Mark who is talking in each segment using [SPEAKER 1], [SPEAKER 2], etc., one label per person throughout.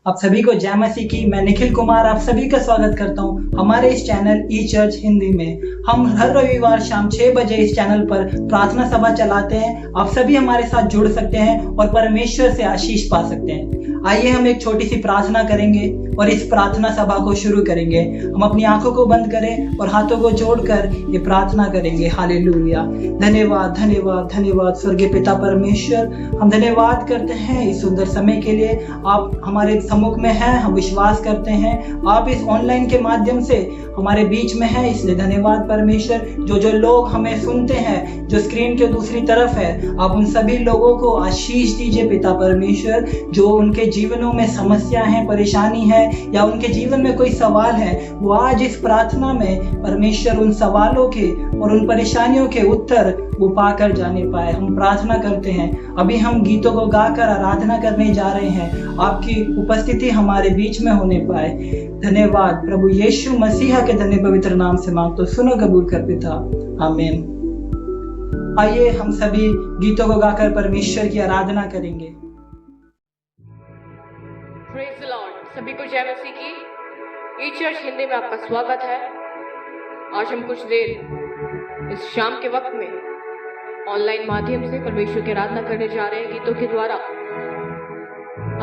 [SPEAKER 1] आप सभी को जय मसीह की। मैं निखिल कुमार आप सभी का स्वागत करता हूं हमारे इस चैनल ई चर्च हिंदी में। हम हर रविवार शाम 6 बजे इस चैनल पर प्रार्थना सभा चलाते हैं। आप सभी हमारे साथ जुड़ सकते हैं और परमेश्वर से आशीष पा सकते हैं। आइए हम एक छोटी सी प्रार्थना करेंगे और इस प्रार्थना सभा को शुरू करेंगे। हम अपनी आंखों को बंद करें और हाथों को जोड़कर ये प्रार्थना करेंगे। हालेलुया। धन्यवाद धन्यवाद धन्यवाद स्वर्गीय पिता परमेश्वर, हम धन्यवाद करते हैं इस सुंदर समय के लिए। आप हमारे सम्मुख में हैं, हम विश्वास करते हैं आप इस ऑनलाइन के माध्यम से हमारे बीच में हैं, इसलिए धन्यवाद परमेश्वर। जो लोग हमें सुनते हैं, जो स्क्रीन के दूसरी तरफ है, आप उन सभी लोगों को आशीष दीजिए पिता परमेश्वर। जो उनके जीवनों में समस्या है, परेशानी है या उनके जीवन में कोई सवाल है, वो आज इस प्रार्थना में परमेश्वर उन सवालों के और उन परेशानियों के उत्तर वो पाकर जाने पाए। हम प्रार्थना करते हैं। अभी हम गीतों को गाकर आराधना करने जा रहे हैं। आपकी उपस्थिति हमारे बीच में होने पाए। धन्यवाद प्रभु यीशु मसीहा के धन्य पवित्र नाम से मांगते सुनो, कबूल कर पिता, आमीन। आइए हम सभी गीतों को गाकर परमेश्वर की आराधना करेंगे।
[SPEAKER 2] Praise the Lord. सभी को जय मसीह की। ई चर्च हिंदी में आपका स्वागत है। आज हम कुछ देर इस शाम के वक्त में ऑनलाइन माध्यम से परमेश्वर की आराधना करने जा रहे हैं गीतों के द्वारा।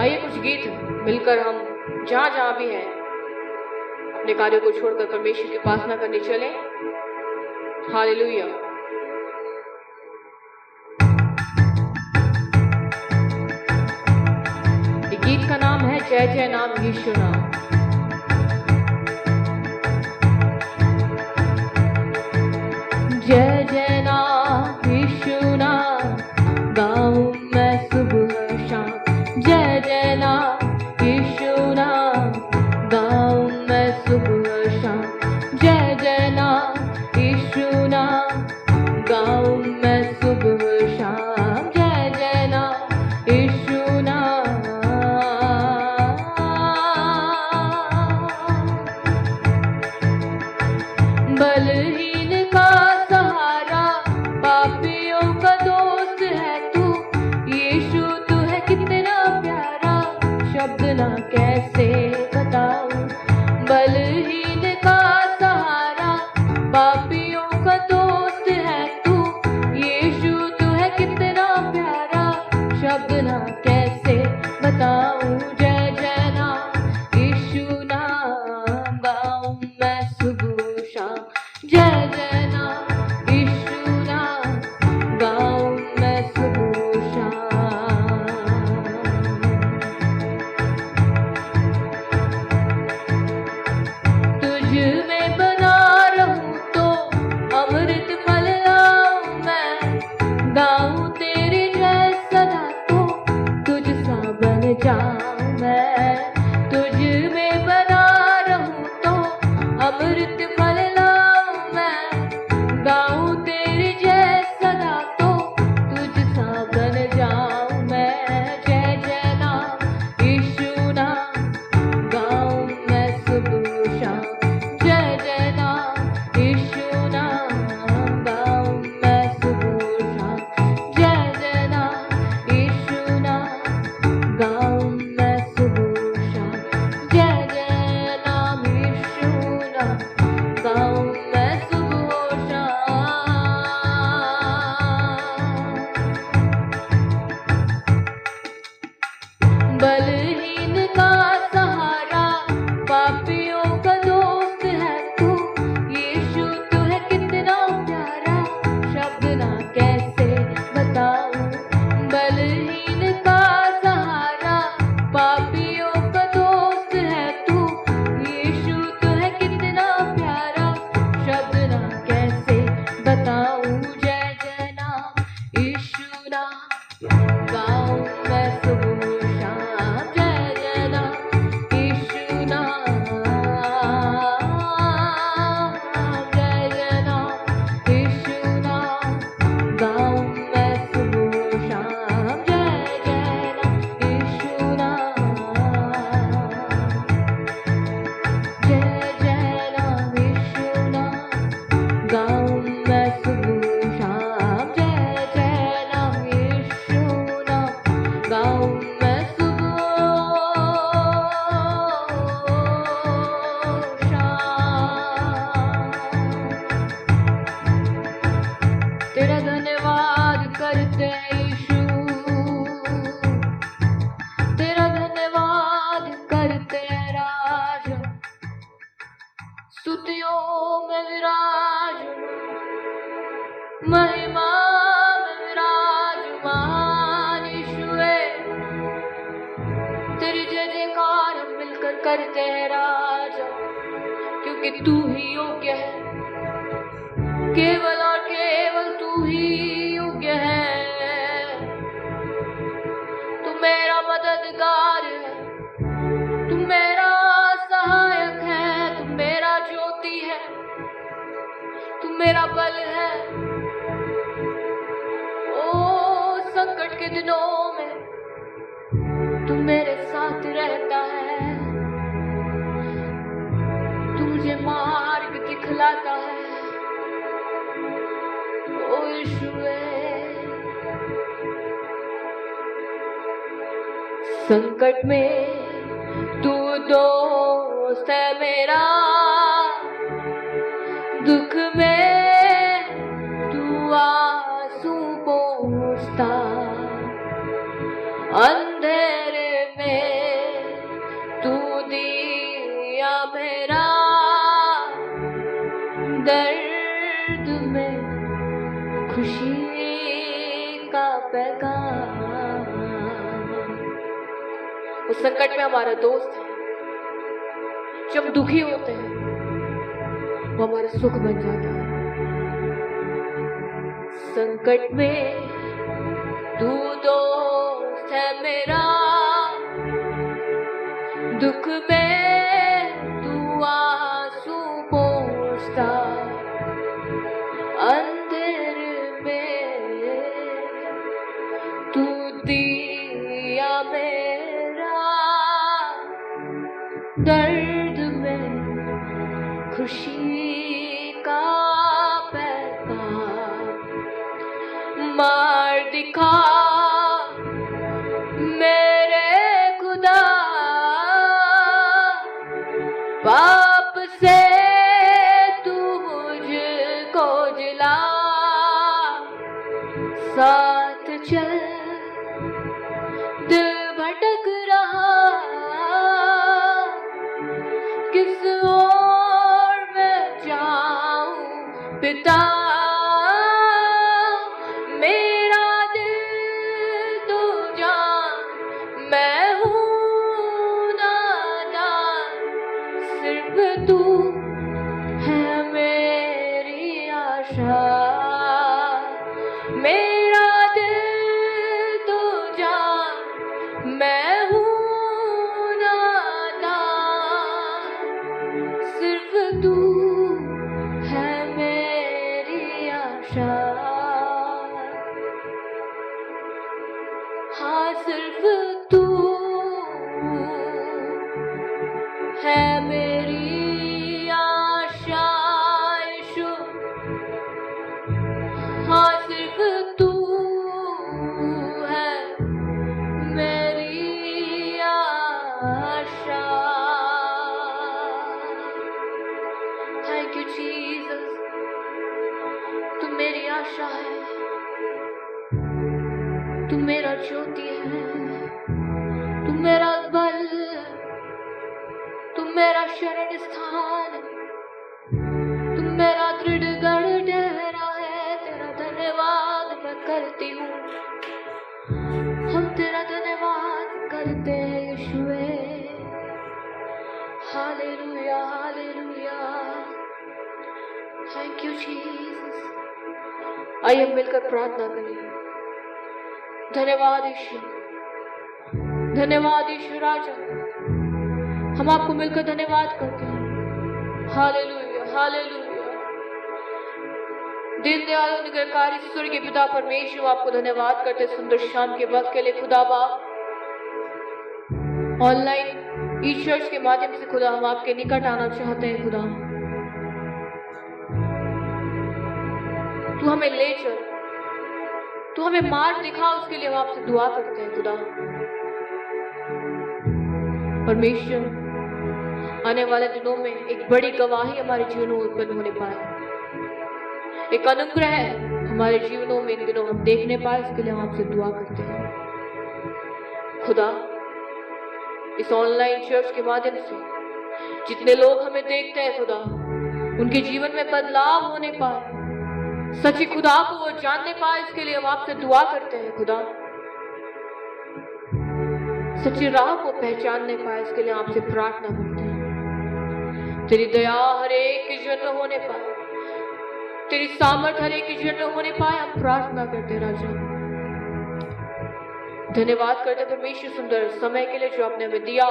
[SPEAKER 2] आइए कुछ गीत मिलकर हम जहाँ जहाँ भी हैं अपने कार्यों को छोड़कर परमेश्वर की उपासना करने चलें। हालेलुया। ये गीत का नाम है जय जय नाम यीशु नाम। जय जय नाम यीशु नाम गाऊं मैं सुबह शाम। जय जय नाम यीशु नाम गाऊं मैं सुबह शाम। जय जय नाम यीशु नाम गाऊं मैं सुबह शाम। जय जय नाम यीशु नाम। बलहीन का सहारा, पापियों का दोस्त है तू। यीशु तू है कितना प्यारा, शब्द ना कैसे बताऊं। बलहीन का सहारा, पापियों का दोस्त है तू। यीशु तू है कितना प्यारा, शब्द ना कैसे बताऊं। जय जय नाम यीशु नाम गाऊं मैं सुबह शाम। जय महिमा में विराजमान यीशुए, तेरी जय जयकार हम मिलकर करते हैं राजा, क्योंकि तू ही योग्य है, केवल और केवल तू ही योग्य है। तू मेरा मददगार है, तू मेरा सहायक है, तू मेरा ज्योति है, तू मेरा बल है। ओ संकट के दिनों में तू मेरे साथ रहता है, तू मुझे मार्ग दिखलाता है। ओ यीशुए, संकट में तू दोस्त है मेरा, दुख में तू आंसू पोंछता, अंधेरे में तू दिया मेरा, दर्द में खुशी का पैगाम। उस संकट में हमारा दोस्त है, जब हम दुखी होते हैं वो हमारा सुख बन जाता है। संकट में तू दोस्त है मेरा, दुख में तू आंसू पोंछता, अंधेरे में तू दिया मेरा, दर्द में खुशी का पैगाम। मार दिखा मेरे खुदा, पाप से तू मुझको जिला, साथ चल दिल भटक रहा, किस ओर मैं जाऊं पिता, मेरा दिल तू जान, मैं हूँ नादान, सिर्फ तू है मेरी आशा, मेरा दिल तू जान, मैं हूँ नादान, सिर्फ तू है मेरी आशा। हाँ सिर्फ तू है मेरी आशा यीशु, हाँ सिर्फ तू है मेरी आशा। थैंक यू जीसस, तू मेरी आशा है, तू मेरा ज्योति है, तू मेरा बल, तू मेरा शरण स्थान, तू मेरा दृढ़ गढ़ डेरा है। तेरा धन्यवाद मैं करती हूँ, हम तेरा धन्यवाद करते हैं यीशुए। Hallelujah hallelujah, thank you Jesus. आइए मिलकर प्रार्थना करें। धन्यवाद यीशु, धन्यवाद यीशु राजा, हम आपको मिलकर धन्यवाद करते हैं। Hallelujah hallelujah. दीनदयाल निगरकारी स्वर्गीय पिता परमेश्वर, आपको धन्यवाद करते सुंदर शाम के वक्त के लिए। खुदा बाप, ऑनलाइन ई चर्च के माध्यम से खुदा हम आपके निकट आना चाहते हैं। खुदा तू हमें ले चल, तू हमें मार्ग दिखा, उसके लिए हम आपसे दुआ करते हैं। खुदा परमेश्वर, आने वाले दिनों में एक बड़ी गवाही हमारे जीवन में उत्पन्न होने पाए, एक अनुग्रह हमारे जीवनों में इन दिनों हम देखने पाए, इसके लिए हम आपसे दुआ करते हैं। खुदा इस ऑनलाइन चर्च के माध्यम से जितने लोग हमें देखते हैं खुदा, उनके जीवन में बदलाव होने पाए, सच्ची खुदा को वो जानने पाए, इसके लिए हम आपसे दुआ करते हैं खुदा। सच्ची राह को पहचानने पाए, इसके लिए आपसे प्रार्थना करते हैं। तेरी दया हर एक के जीवन में होने पाए, तेरी सामर्थ हर एक के जीवन में होने पाए, हम प्रार्थना करते हैं राजा। धन्यवाद करते परमेश्वर सुंदर समय के लिए जो आपने हमें दिया।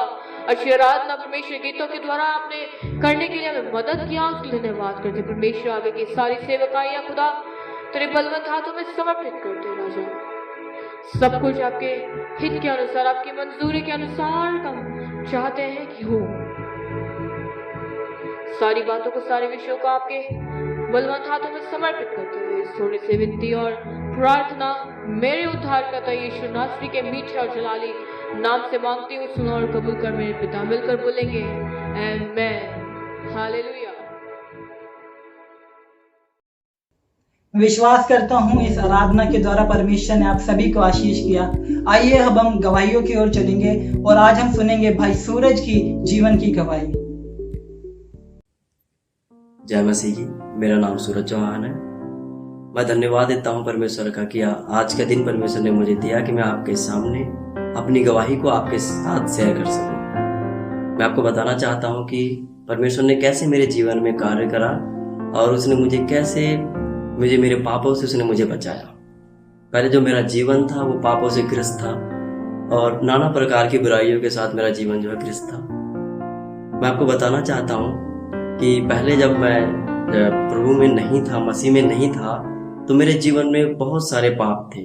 [SPEAKER 2] अच्छी आराधना परमेश्वर गीतों के द्वारा आपने करने के लिए हमें मदद किया, उसके लिए धन्यवाद करते परमेश्वर। आगे की सारी सेवकाइयां खुदा तेरे बलवंत हाथों में समर्पित करते राजा। सब कुछ आपके हित के अनुसार, आपकी मंजूरी के अनुसार हम चाहते हैं कि हो। सारी बातों को, सारे विषयों को आपके बलवंत हाथों में समर्पित करते हुए थोड़ी सी विनती और प्रार्थना मेरे उद्धारकर्ता यीशु नासरी के मीठे और जलाली नाम से मांगती हूँ, सुनो और कबूल कर मेरे पिता। मिलकर बोलेंगे आमीन, हालेलुया।
[SPEAKER 1] विश्वास करता हूँ इस आराधना के द्वारा परमेश्वर ने आप सभी को आशीष किया। आइए अब हम गवाहियों की ओर चलेंगे और आज हम सुनेंगे भाई सूरज की जीवन की गवाही।
[SPEAKER 3] जय मसीह की। मेरा नाम सूरज चौहान है। मैं धन्यवाद देता हूं परमेश्वर का कि आज का दिन परमेश्वर ने मुझे दिया कि मैं आपके सामने अपनी गवाही को आपके साथ शेयर कर सकूं। मैं आपको बताना चाहता हूं कि परमेश्वर ने कैसे मेरे जीवन में कार्य करा और उसने मुझे मेरे पापों से उसने मुझे बचाया। पहले जो मेरा जीवन था वो पापों से ग्रस्त था और नाना प्रकार की बुराइयों के साथ मेरा जीवन जो है ग्रस्त था। मैं आपको बताना चाहता हूँ कि पहले जब मैं प्रभु में नहीं था, मसीह में नहीं था, तो मेरे जीवन में बहुत सारे पाप थे।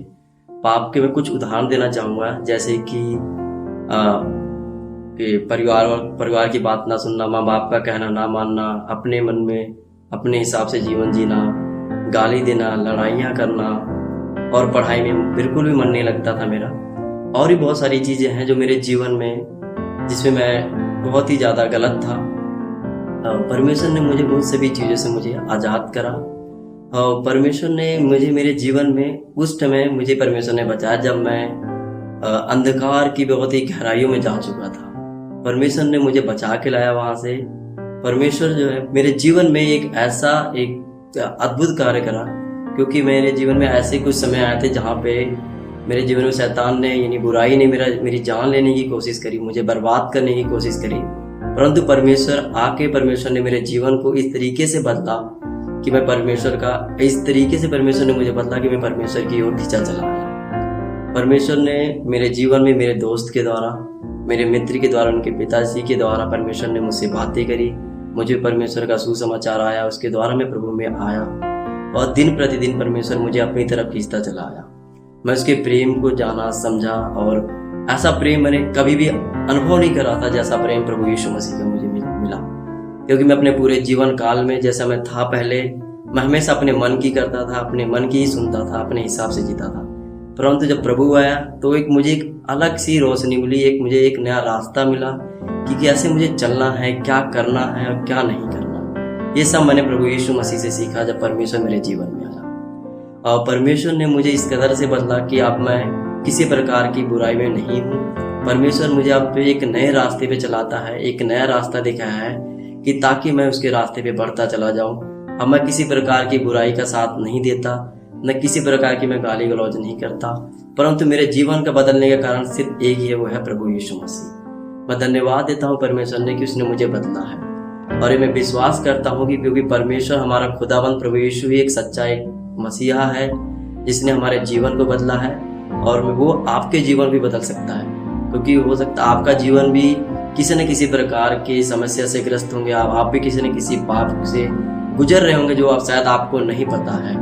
[SPEAKER 3] पाप के मैं कुछ उदाहरण देना चाहूँगा, जैसे कि परिवार की बात ना सुनना, माँ बाप का कहना ना मानना, अपने मन में अपने हिसाब से जीवन जीना, गाली देना, लड़ाइयाँ करना और पढ़ाई में बिल्कुल भी मन नहीं लगता था मेरा। और भी बहुत सारी चीज़ें हैं जो मेरे जीवन में जिसमें मैं बहुत ही ज़्यादा गलत था। परमेश्वर ने मुझे उन सभी चीज़ों से मुझे आज़ाद करा और परमेश्वर ने मुझे मेरे जीवन में उस समय मुझे परमेश्वर ने बचाया जब मैं अंधकार की बहुत ही गहराइयों में जा चुका था। परमेश्वर ने मुझे बचा के लाया वहाँ से। परमेश्वर जो है मेरे जीवन में एक अद्भुत कार्य करा, क्योंकि मेरे जीवन में ऐसे कुछ समय आए थे जहाँ पे मेरे जीवन में शैतान ने यानी बुराई ने मेरी जान लेने की कोशिश करी, मुझे बर्बाद करने की कोशिश करी। परंतु परमेश्वर ने मेरे जीवन को इस तरीके से बदला कि मैं परमेश्वर ने मुझे बदला कि मैं परमेश्वर की ओर खींचा चला आया। परमेश्वर ने मेरे जीवन में मेरे दोस्त के द्वारा, मेरे मित्र के द्वारा, उनके पिताजी के द्वारा परमेश्वर ने मुझसे बातें करी, मुझे परमेश्वर का सुसमाचार आया, उसके द्वारा मैं प्रभु में आया और दिन प्रतिदिन परमेश्वर मुझे अपनी तरफ खींचता चला आया। मैं उसके प्रेम को जाना, समझा और ऐसा प्रेम मैंने कभी भी अनुभव नहीं करा था जैसा प्रेम प्रभु यीशु मसीह का मुझे मिला। क्योंकि मैं अपने पूरे जीवन काल में जैसा मैं था पहले, मैं हमेशा अपने मन की करता था, अपने मन की ही सुनता था, अपने हिसाब से जीता था। परंतु जब प्रभु आया तो मुझे एक अलग सी रोशनी मिली, मुझे एक नया रास्ता मिला कि कैसे मुझे चलना है, क्या करना है और क्या नहीं करना। ये सब मैंने प्रभु यीशु मसीह से सीखा जब परमेश्वर मेरे जीवन में आया। और परमेश्वर ने मुझे इस कदर से बदला कि अब मैं किसी प्रकार की बुराई में नहीं हूँ। परमेश्वर मुझे अब एक नए रास्ते पे चलाता है, एक नया रास्ता दिखाया है कि ताकि मैं उसके रास्ते पे बढ़ता चला जाऊं। अब मैं किसी प्रकार की बुराई का साथ नहीं देता, न किसी प्रकार की मैं गाली गलौज नहीं करता, परंतु मेरे जीवन का बदलने का कारण सिर्फ एक ही है, वो है प्रभु यीशु मसीह। मैं धन्यवाद देता हूँ परमेश्वर ने कि उसने मुझे बदला है और मैं विश्वास करता हूँ कि क्योंकि परमेश्वर हमारा खुदाबंद प्रभु यीशु ही एक सच्चा एक मसीहा है जिसने हमारे जीवन को बदला है और वो आपके जीवन भी बदल सकता है। क्योंकि हो सकता है आपका जीवन भी किसी न किसी प्रकार की समस्या से ग्रस्त होंगे, आप भी किसी न किसी पाप से गुजर रहे होंगे जो आप शायद आपको नहीं पता है,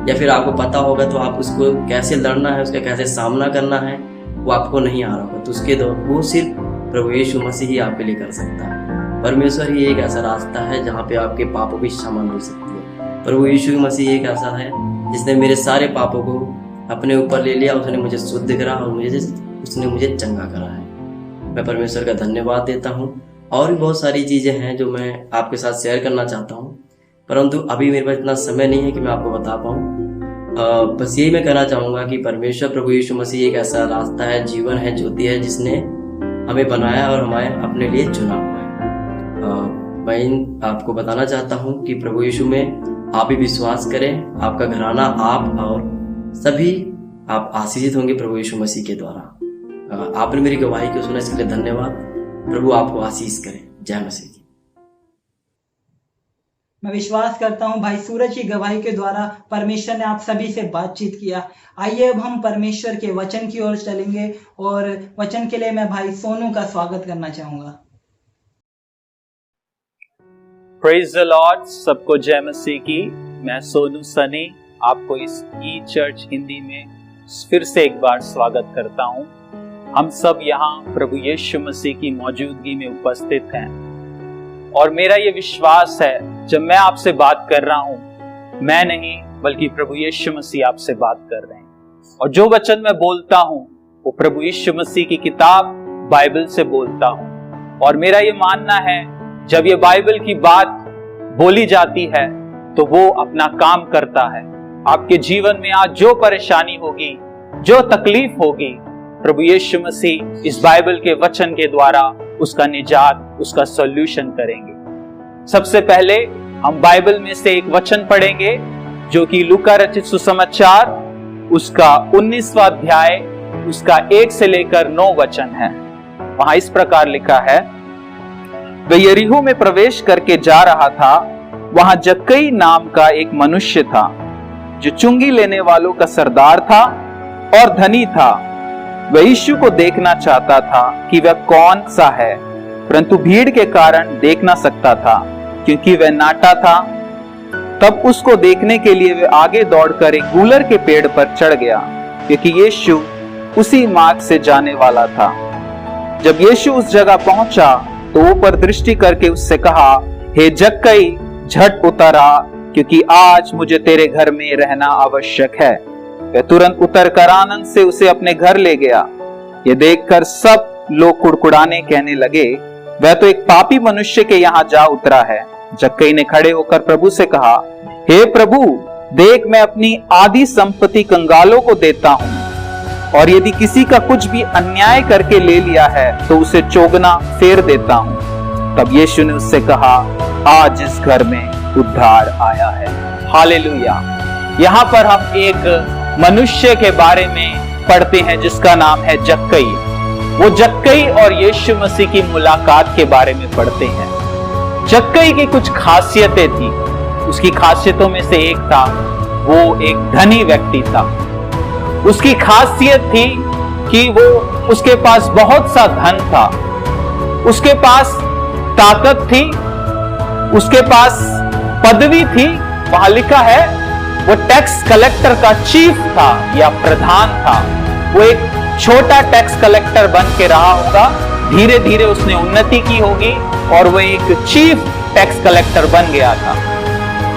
[SPEAKER 3] या फिर आपको पता होगा तो आप उसको कैसे लड़ना है, उसका कैसे सामना करना है वो आपको नहीं आ रहा होगा। तो उसके वो सिर्फ प्रभु यीशु मसीह ही आपके लिए कर सकता है। परमेश्वर ही एक ऐसा रास्ता है जहाँ पे आपके पापों की क्षमा मिल सकती है। प्रभु यीशु मसीह एक ऐसा है जिसने मेरे सारे पापों को अपने ऊपर ले लिया, उसने मुझे शुद्ध करा और उसने मुझे चंगा करा है। मैं परमेश्वर का धन्यवाद देता हूँ। और भी बहुत सारी चीज़ें हैं जो मैं आपके साथ शेयर करना चाहता हूँ, परंतु अभी मेरे पास इतना समय नहीं है कि मैं आपको बता पाऊँ। बस यही मैं कहना चाहूँगा कि परमेश्वर प्रभु यीशु मसीह एक ऐसा रास्ता है, जीवन है, ज्योति है जिसने हमें बनाया और हमें अपने लिए चुना हुआ है। मैं आपको बताना चाहता हूँ कि प्रभु यीशु में आप भी विश्वास करें, आपका घराना, आप और सभी आप आशीषित होंगे प्रभु यीशु मसीह के द्वारा। आपने मेरी गवाही को सुना, इसके लिए धन्यवाद। प्रभु आपको आशीष करे। जय मसीह की।
[SPEAKER 1] मैं विश्वास करता हूं भाई सूरज की गवाही के द्वारा परमेश्वर ने आप सभी से बातचीत किया। आइए अब हम परमेश्वर के वचन की ओर चलेंगे और वचन के लिए मैं भाई सोनू का स्वागत करना चाहूंगा।
[SPEAKER 4] Praise the Lord. सबको जय मसीह की। मैं सोनू सनी आपको इस ई चर्च हिंदी में फिर से एक बार स्वागत करता हूं। हम सब यहाँ प्रभु यीशु मसीह की मौजूदगी में उपस्थित हैं और मेरा ये विश्वास है जब मैं आपसे बात कर रहा हूं, मैं नहीं बल्कि प्रभु यीशु मसीह आपसे बात कर रहे हैं। और जो वचन मैं बोलता हूं वो प्रभु यीशु मसीह की किताब बाइबल से बोलता हूं। और मेरा ये मानना है जब ये बाइबल की बात बोली जाती है तो वो अपना काम करता है। आपके जीवन में आज जो परेशानी होगी, जो तकलीफ होगी, प्रभु यीशु मसीह इस बाइबल के वचन के द्वारा उसका निजात, उसका सॉल्यूशन करेंगे। सबसे पहले हम बाइबल में से एक वचन पढ़ेंगे जो कि लूका रचित सुसमाचार उसका 19वां अध्याय उसका 1 से लेकर 9 वचन है। वहां इस प्रकार लिखा है, वह यरीहो में प्रवेश करके जा रहा था। वहां जक्कई नाम का एक मनुष्य था जो चुंगी लेने वालों का सरदार था और धनी था। वह यीशु को देखना चाहता था कि वह कौन सा है, परंतु भीड़ के कारण देख ना सकता था क्योंकि वह नाटा था। तब उसको देखने के लिए वह आगे दौड़कर एक गूलर के पेड़ पर चढ़ गया क्योंकि यीशु उसी मार्ग से जाने वाला था। जब यीशु उस जगह पहुंचा तो ऊपर दृष्टि करके उससे कहा, हे जक्कई, झट उतर आ, क्योंकि आज मुझे तेरे घर में रहना आवश्यक है। वह तुरंत उतरकर आनंद से उसे अपने घर ले गया। ये देखकर सब लोग कुड़कुड़ाने कहने लगे, वह तो एक पापी मनुष्य के यहाँ जा उतरा है। जक्कई ने खड़े होकर प्रभु से कहा, हे प्रभु, देख मैं अपनी आधी संपत्ति कंगालों को देता हूँ, और यदि किसी का कुछ भी अन्याय करके ले लिया है तो उसे चौगुना फेर देता हूँ। तब यीशु ने उससे कहा, आज इस घर में उद्धार आया है। हालेलुया। यहाँ पर हम एक मनुष्य के बारे में पढ़ते हैं जिसका नाम है जक्कई। वो जक्कई और यीशु मसीह की मुलाकात के बारे में पढ़ते हैं। जक्कई की कुछ खासियतें थी। उसकी खासियतों में से एक था, वो एक धनी व्यक्ति था। उसकी खासियत थी कि उसके पास बहुत सा धन था, उसके पास ताकत थी, उसके पास पदवी थी। वहां लिखा है वो टैक्स कलेक्टर का चीफ था या प्रधान था। वो एक छोटा टैक्स कलेक्टर बन के रहा होगा, धीरे धीरे उसने उन्नति की होगी और वो एक चीफ टैक्स कलेक्टर बन गया था।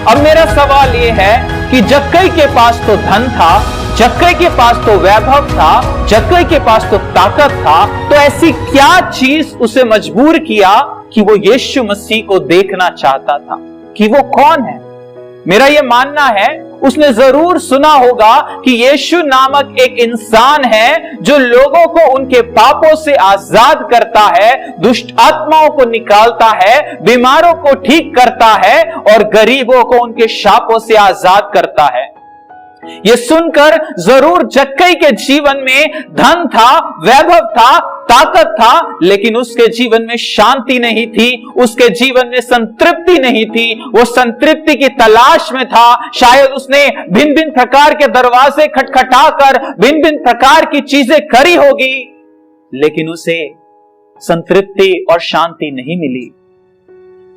[SPEAKER 4] अब मेरा सवाल ये है कि जक्कई के पास तो धन था, जक्कई के पास तो वैभव था, जक्कई के पास तो ताकत था, तो ऐसी क्या चीज उसे मजबूर किया कि वो यीशु मसीह को देखना चाहता था कि वो कौन है? मेरा ये मानना है उसने जरूर सुना होगा कि यीशु नामक एक इंसान है जो लोगों को उनके पापों से आजाद करता है, दुष्ट आत्माओं को निकालता है, बीमारों को ठीक करता है और गरीबों को उनके शापों से आजाद करता है। ये सुनकर जरूर जक्कई के जीवन में धन था, वैभव था, ताकत था, लेकिन उसके जीवन में शांति नहीं थी, उसके जीवन में संतृप्ति नहीं थी। वो संतृप्ति की तलाश में था। शायद उसने भिन्न भिन्न प्रकार के दरवाजे खटखटाकर भिन्न भिन्न प्रकार की चीजें करी होगी, लेकिन उसे संतृप्ति और शांति नहीं मिली।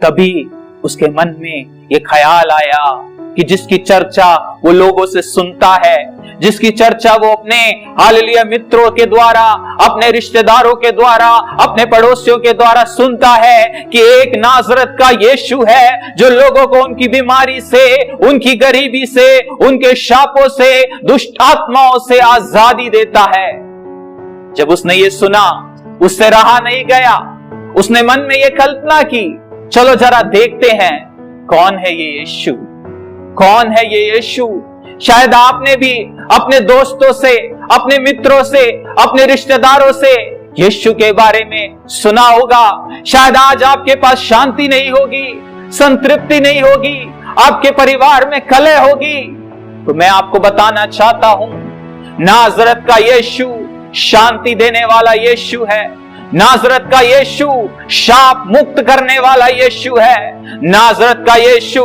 [SPEAKER 4] तभी उसके मन में ये ख्याल आया कि जिसकी चर्चा वो लोगों से सुनता है, जिसकी चर्चा वो अपने हालेलुया मित्रों के द्वारा, अपने रिश्तेदारों के द्वारा, अपने पड़ोसियों के द्वारा सुनता है कि एक नाजरत का यीशु है जो लोगों को उनकी बीमारी से, उनकी गरीबी से, उनके शापों से, दुष्ट आत्माओं से आजादी देता है। जब उसने ये सुना, उससे रहा नहीं गया। उसने मन में ये कल्पना की, चलो जरा देखते हैं कौन है ये यीशु, कौन है ये यीशु। शायद आपने भी अपने दोस्तों से, अपने मित्रों से, अपने रिश्तेदारों से यीशु के बारे में सुना होगा। शायद आज आपके पास शांति नहीं होगी, संतृप्ति नहीं होगी, आपके परिवार में कलह होगी, तो मैं आपको बताना चाहता हूं, नाजरत का यीशु शांति देने वाला यीशु है। नाजरत का यीशु शाप मुक्त करने वाला यीशु है। नाजरत का यीशु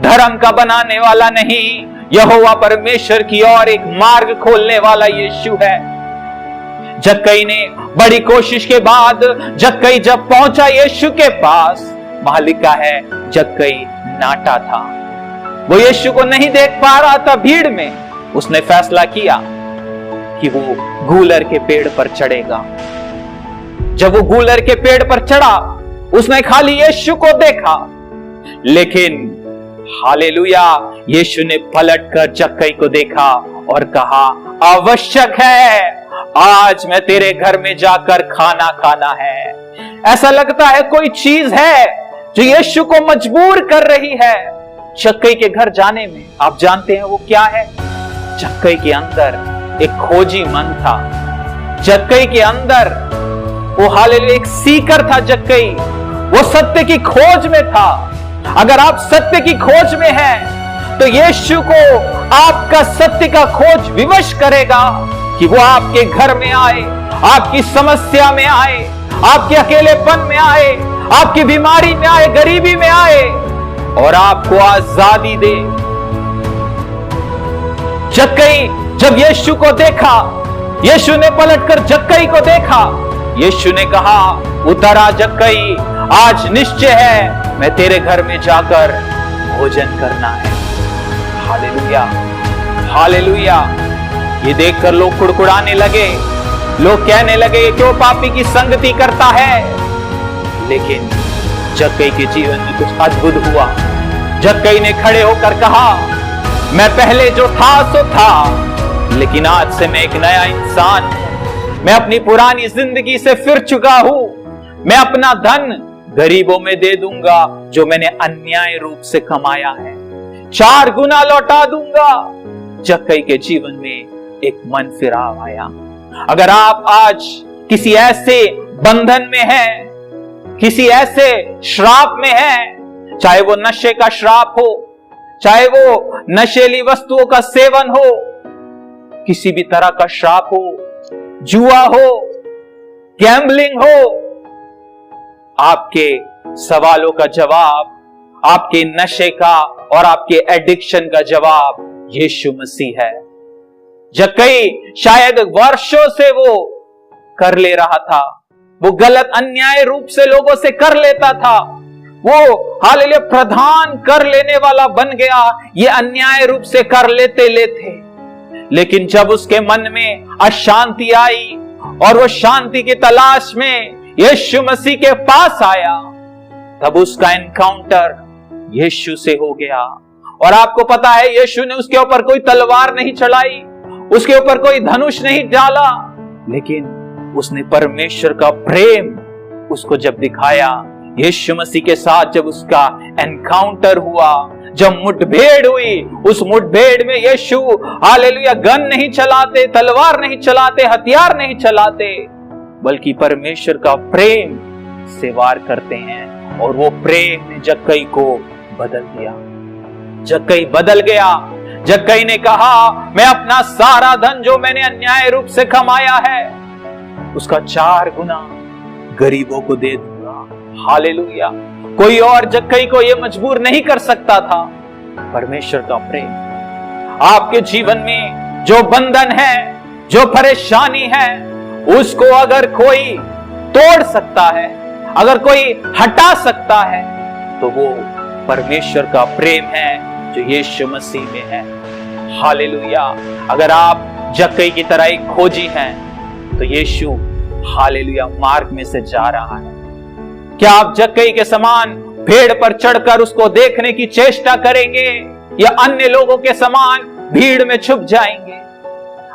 [SPEAKER 4] धर्म का बनाने वाला नहीं, यहोवा परमेश्वर की ओर एक मार्ग खोलने वाला यीशु है। जक्कई ने बड़ी कोशिश के बाद जक्कई जब पहुंचा यीशु के पास, वहां लिखा है जक्कई नाटा था। वो यीशु को नहीं देख पा रहा था भीड़ में। उसने फैसला किया कि वो गूलर के पेड़ पर चढ़ेगा। जब वो गूलर के पेड़ पर चढ़ा, उसने खाली यीशु को देखा, लेकिन हालेलुया, यीशु ने पलटकर जक्कई को देखा और कहा, आवश्यक है, आज मैं तेरे घर में जाकर खाना खाना है। ऐसा लगता है कोई चीज है जो यीशु को मजबूर कर रही है जक्कई के घर जाने में। आप जानते हैं वो क्या है? जक्कई के अंदर एक खोजी मन था। जक्कई के अंदर वो हालेलुया एक सीकर था। जक्कई वो सत्य की खोज में था। अगर आप सत्य की खोज में हैं, तो यीशु को आपका सत्य का खोज विवश करेगा कि वो आपके घर में आए, आपकी समस्या में आए, आपके अकेलेपन में आए, आपकी बीमारी में आए, गरीबी में आए और आपको आजादी दे। जक्कई जब यीशु को देखा, यीशु ने पलटकर जक्कई को देखा। यीशु ने कहा, उतर आ जक्कई, आज निश्चय है मैं तेरे घर में जाकर भोजन करना है। Hallelujah, hallelujah. ये देखकर लोग कुड़कुड़ाने लगे। लोग कहने लगे, क्यों पापी की संगति करता है। लेकिन जक्कई के जीवन में कुछ अद्भुत हुआ। जक्कई ने खड़े होकर कहा, मैं पहले जो था सो था, लेकिन आज से मैं एक नया इंसान हूं। मैं अपनी पुरानी जिंदगी से फिर चुका हूं। मैं अपना धन गरीबों में दे दूंगा जो मैंने अन्याय रूप से कमाया है, 4 गुना लौटा दूंगा। जक्कई के जीवन में एक मन फिराव आया। अगर आप आज किसी ऐसे बंधन में हैं, किसी ऐसे श्राप में हैं, चाहे वो नशे का श्राप हो, चाहे वो नशेली वस्तुओं का सेवन हो, किसी भी तरह का श्राप हो, जुआ हो, गैम्बलिंग हो, आपके सवालों का जवाब, आपके नशे का और आपके एडिक्शन का जवाब यीशु मसीह है। जक्कई शायद वर्षों से वो कर ले रहा था, वो गलत अन्याय रूप से लोगों से कर लेता था। वो हालेलुया प्रधान कर लेने वाला बन गया, ये अन्याय रूप से कर लेते लेते। लेकिन जब उसके मन में अशांति आई और वो शांति की तलाश में यीशु मसीह के पास आया, तब उसका एनकाउंटर यीशु से हो गया। और आपको पता है, यीशु ने उसके ऊपर कोई तलवार नहीं चलाई, उसके ऊपर कोई धनुष नहीं डाला, लेकिन उसने परमेश्वर का प्रेम उसको जब दिखाया। यीशु मसीह के साथ जब उसका एनकाउंटर हुआ, जब मुठभेड़ हुई, उस मुठभेड़ में यीशु हालेलुया गन नहीं चलाते, तलवार नहीं चलाते, हथियार नहीं चलाते, बल्कि परमेश्वर का प्रेम से वार करते हैं। और वो प्रेम ने जक्कई को बदल दिया। जक्कई बदल गया। जक्कई ने कहा, मैं अपना सारा धन जो मैंने अन्याय रूप से कमाया है, उसका 4 गुना गरीबों को दे दूंगा। हालेलुया। कोई और जक्कई को यह मजबूर नहीं कर सकता था, परमेश्वर का प्रेम। आपके जीवन में जो बंधन है, जो परेशानी है, उसको अगर कोई तोड़ सकता है, अगर कोई हटा सकता है, तो वो परमेश्वर का प्रेम है जो यीशु मसीह में है। हालेलुया। अगर आप जक्कई की तरह एक खोजी हैं, तो यीशु हालेलुया मार्ग में से जा रहा है। क्या आप जक्कई के समान पेड़ पर चढ़कर उसको देखने की चेष्टा करेंगे, या अन्य लोगों के समान भीड़ में छुप जाएंगे?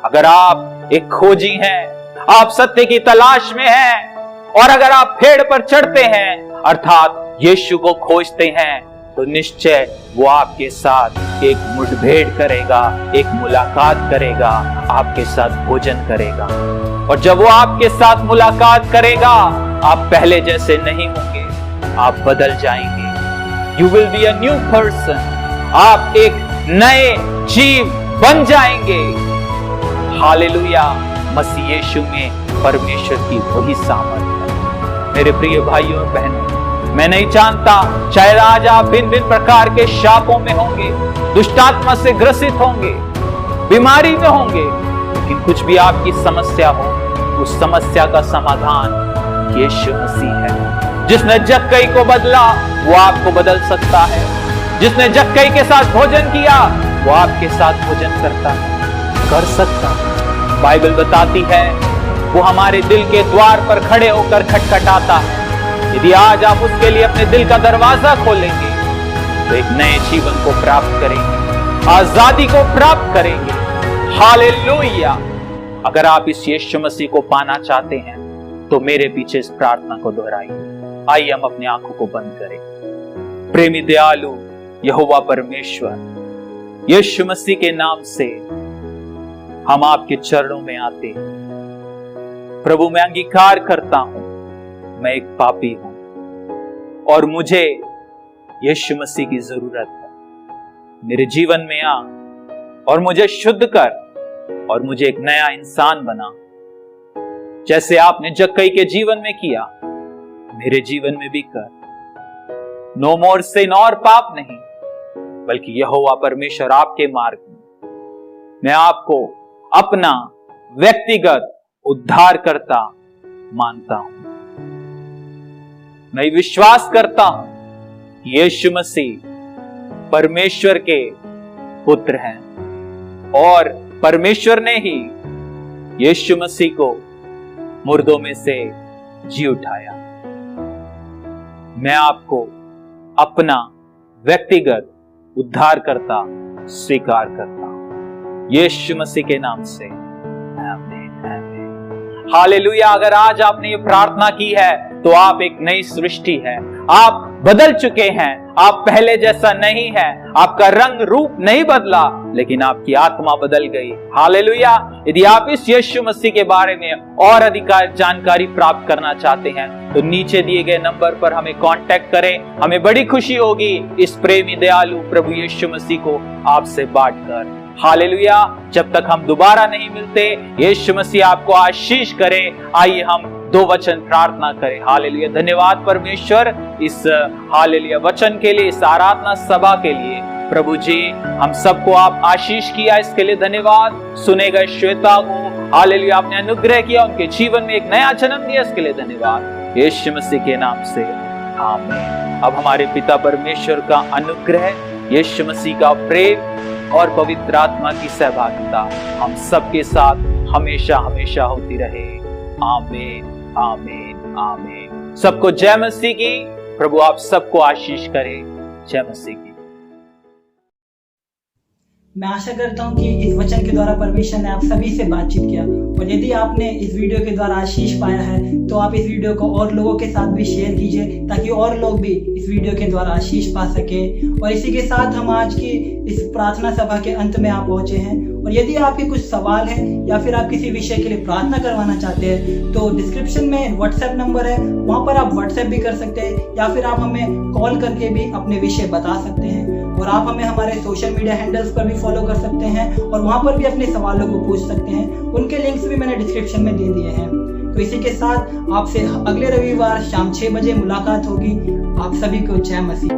[SPEAKER 4] अगर आप एक खोजी हैं, आप सत्य की तलाश में हैं, और अगर आप पेड़ पर चढ़ते हैं अर्थात यीशु को खोजते हैं, तो निश्चय वो आपके साथ एक मुठभेड़ करेगा, एक मुलाकात करेगा, आपके साथ भोजन करेगा। और जब वो आपके साथ मुलाकात करेगा, आप पहले जैसे नहीं होंगे, आप बदल जाएंगे। You will be a new person. आप एक नए जीव बन जाएंगे। हालेलुया। मसीह यीशु में परमेश्वर की वही सामर्थ है। मेरे प्रिय भाइयों और बहनों, मैं नहीं जानता, शायद आज आप भिन्न भिन्न प्रकार के शापों में होंगे, दुष्टात्मा से ग्रसित होंगे, बीमारी में होंगे, लेकिन कुछ भी आपकी समस्या हो, उस समस्या का समाधान यीशु मसीह है। जिसने जक्कई को बदला वो आपको बदल सकता है। जिसने जक्कई के साथ भोजन किया वो आपके साथ भोजन करता है, कर सकता है। बाइबल बताती है वो हमारे दिल के द्वार पर खड़े होकर खटखटाता है। यदि आज आप उसके लिए अपने दिल का दरवाजा खोलेंगे तो एक नए जीवन को प्राप्त करेंगे, आजादी को प्राप्त करेंगे। हालेलुया। अगर आप इस यीशु मसीह को पाना चाहते हैं तो मेरे पीछे इस प्रार्थना को दोहराइए। आइए हम अपनी आंखों को बंद करें। प्रेमी दयालु यहोवा परमेश्वर, यीशु मसीह के नाम से हम आपके चरणों में आते हैं। प्रभु, मैं अंगीकार करता हूं मैं एक पापी हूं और मुझे यीशु मसीह की जरूरत है। मेरे जीवन में आ और मुझे शुद्ध कर और मुझे एक नया इंसान बना, जैसे आपने जक्कई के जीवन में किया, मेरे जीवन में भी कर। नो मोर सिन, और पाप नहीं, बल्कि यहोवा परमेश्वर आपके मार्ग में मैं आपको अपना व्यक्तिगत उद्धारकर्ता मानता हूं। मैं विश्वास करता हूं कि यीशु मसीह परमेश्वर के पुत्र हैं और परमेश्वर ने ही यीशु मसीह को मुर्दों में से जी उठाया। मैं आपको अपना व्यक्तिगत उद्धारकर्ता स्वीकार करता हूं यीशु मसीह के नाम से। आमीन, आमीन। हालेलुया। अगर आज आपने ये प्रार्थना की है तो आप एक नई सृष्टि है। आप बदल चुके हैं। आप पहले जैसा नहीं है। आपका रंग रूप नहीं बदला, लेकिन आपकी आत्मा बदल गई। हालेलुया। यदि आप इस यीशु मसीह के बारे में और अधिक जानकारी प्राप्त करना चाहते हैं तो नीचे दिए गए नंबर पर हमें कांटेक्ट करें। हमें बड़ी खुशी होगी इस प्रेमी दयालु प्रभु यीशु मसीह को आपसे बांटकर। हालेलुया। जब तक हम दोबारा नहीं मिलते, यीशु मसीह आपको आशीष करे। आइए हम दो वचन प्रार्थना करें। हालेलुया। धन्यवाद परमेश्वर इस हालेलुया वचन के लिए, इस आराधना सभा के लिए। प्रभु जी, हम सबको आप आशीष किया, इसके लिए धन्यवाद। सुने गए श्वेता को हालेलुया आपने अनुग्रह किया, उनके जीवन में एक नया जन्म दिया, इसके लिए धन्यवाद यीशु मसीह के नाम से। आमीन। अब हमारे पिता परमेश्वर का अनुग्रह, यीशु मसीह का प्रेम और पवित्र आत्मा की सहभागिता हम सबके साथ हमेशा हमेशा होती रहे। आमीन, आमीन, आमीन। सबको जय मसीह की। प्रभु आप सबको आशीष करे। जय मसीह की।
[SPEAKER 1] मैं आशा करता हूँ कि इस वचन के द्वारा परमेश्वर ने आप सभी से बातचीत किया, और यदि आपने इस वीडियो के द्वारा आशीष पाया है तो आप इस वीडियो को और लोगों के साथ भी शेयर कीजिए, ताकि और लोग भी इस वीडियो के द्वारा आशीष पा सके। और इसी के साथ हम आज की इस प्रार्थना सभा के अंत में आप पहुंचे हैं। और यदि आपके कुछ सवाल हैं या फिर आप किसी विषय के लिए प्रार्थना करवाना चाहते हैं तो डिस्क्रिप्शन में व्हाट्सएप नंबर है, वहाँ पर आप व्हाट्सएप भी कर सकते हैं, या फिर आप हमें कॉल करके भी अपने विषय बता सकते हैं। और आप हमें हमारे सोशल मीडिया हैंडल्स पर भी फॉलो कर सकते हैं और वहाँ पर भी अपने सवालों को पूछ सकते हैं। उनके लिंक्स भी मैंने डिस्क्रिप्शन में दे दिए हैं। तो इसी के साथ आपसे अगले रविवार शाम 6 बजे मुलाकात होगी। आप सभी को जय मसीह।